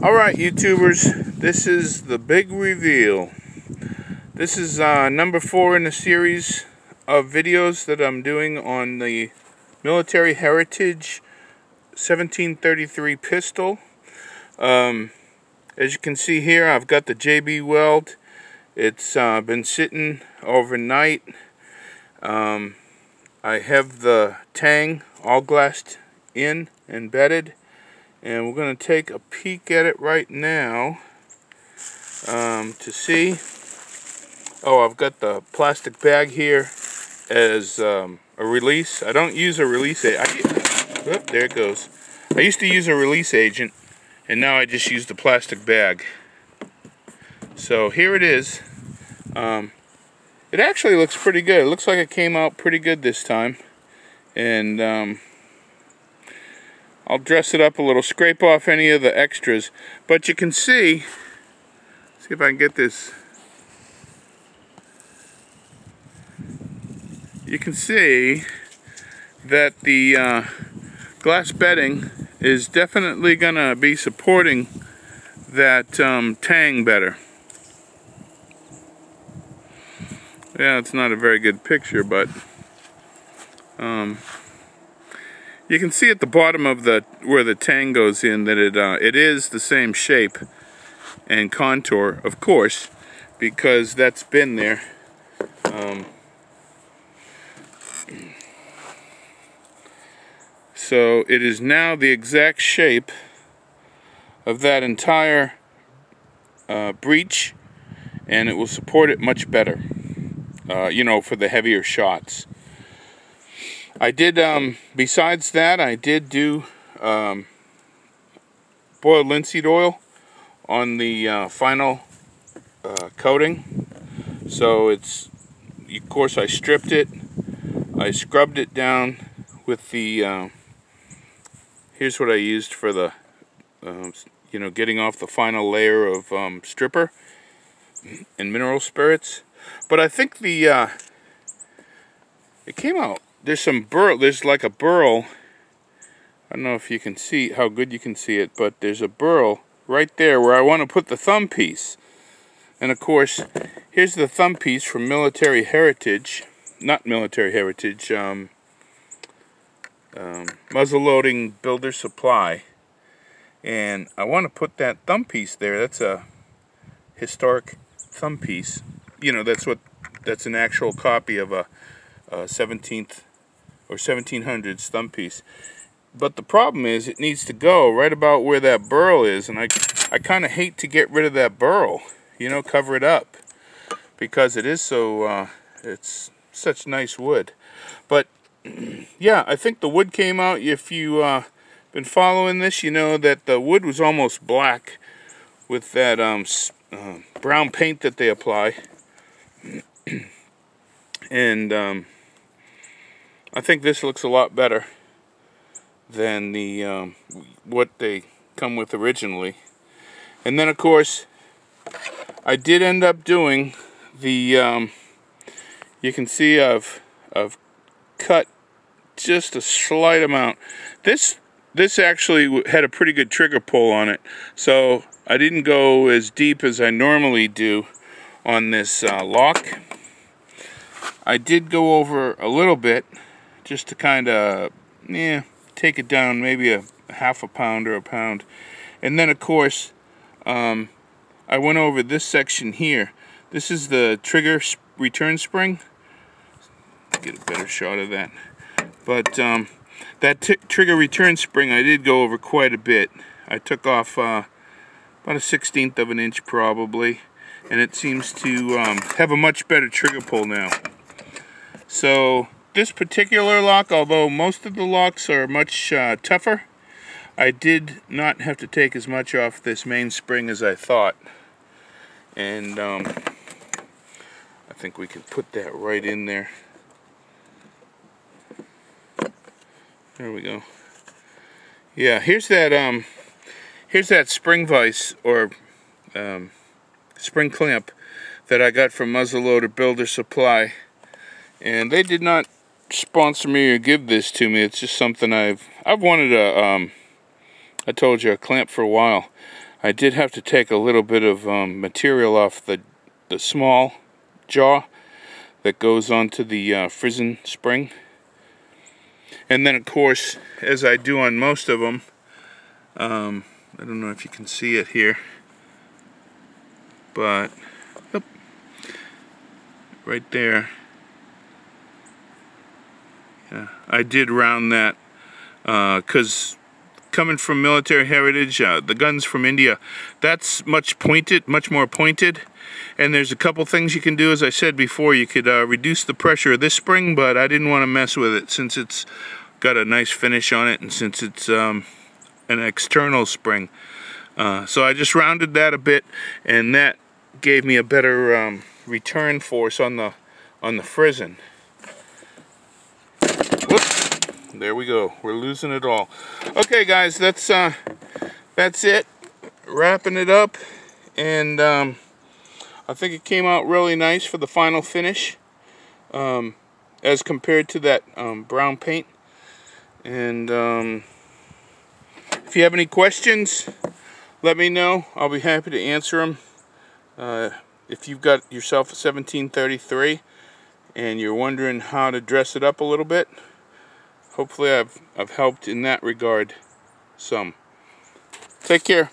Alright, YouTubers, this is the big reveal. This is number 4 in a series of videos that I'm doing on the Military Heritage 1733 pistol. As you can see here, I've got the JB weld. It's been sitting overnight. I have the tang all glassed in, embedded. And we're going to take a peek at it right now to see. Oh, I've got the plastic bag here as a release. I don't use a release agent. There it goes. I used to use a release agent, and now I just use the plastic bag. So here it is. It actually looks pretty good. It looks like it came out pretty good this time. And I'll dress it up a little, scrape off any of the extras. But you can see if I can get this. You can see that the glass bedding is definitely going to be supporting that tang better. Yeah, it's not a very good picture, but you can see at the bottom of where the tang goes in that it is the same shape and contour, of course, because that's been there. So it is now the exact shape of that entire breech, and it will support it much better, you know, for the heavier shots. I did, besides that, I did do boiled linseed oil on the final coating. So it's, of course, I stripped it. I scrubbed it down with the, here's what I used for the, you know, getting off the final layer of stripper and mineral spirits. But I think it came out. There's some burl, there's like a burl. I don't know if you can see, how good you can see it, but there's a burl right there where I want to put the thumb piece. And of course, here's the thumb piece from Military Heritage, not Military Heritage, muzzle-loading builder supply. And I want to put that thumb piece there. That's a historic thumb piece. You know, that's an actual copy of a 17th or 1700s thumb piece. But the problem is it needs to go right about where that burl is, and I kind of hate to get rid of that burl, you know, cover it up, because it is so it's such nice wood. But yeah, I think the wood came out. If you been following this, you know that the wood was almost black with that brown paint that they apply. And I think this looks a lot better than the what they come with originally. And then, of course, I did end up doing the. You can see I've cut just a slight amount. This actually had a pretty good trigger pull on it, so I didn't go as deep as I normally do on this lock. I did go over a little bit, just to kind of, take it down maybe a half a pound or a pound. And then, of course, I went over this section here. This is the trigger return spring. Get a better shot of that. But that trigger return spring, I did go over quite a bit. I took off about a 1/16 of an inch probably, and it seems to have a much better trigger pull now. So this particular lock, although most of the locks are much tougher, I did not have to take as much off this main spring as I thought. And I think we can put that right in there. There we go. Yeah, here's that spring vise, or spring clamp, that I got from Muzzleloader Builder Supply. And they did not sponsor me or give this to me. It's just something I've wanted I told you, a clamp for a while. I did have to take a little bit of material off the small jaw that goes onto the frizzen spring. And then of course, as I do on most of them, I don't know if you can see it here, but right there, yeah, I did round that because coming from military heritage, the guns from India, that's much more pointed, and there's a couple things you can do. As I said before, you could reduce the pressure of this spring, but I didn't want to mess with it since it's got a nice finish on it, and since it's an external spring. So I just rounded that a bit, and that gave me a better return force on the frizzen. Whoops. There we go. We're losing it all. Okay, guys, that's it. Wrapping it up, and I think it came out really nice for the final finish, as compared to that brown paint. And if you have any questions, let me know. I'll be happy to answer them. If you've got yourself a 1733 and you're wondering how to dress it up a little bit, hopefully I've helped in that regard some. Take care.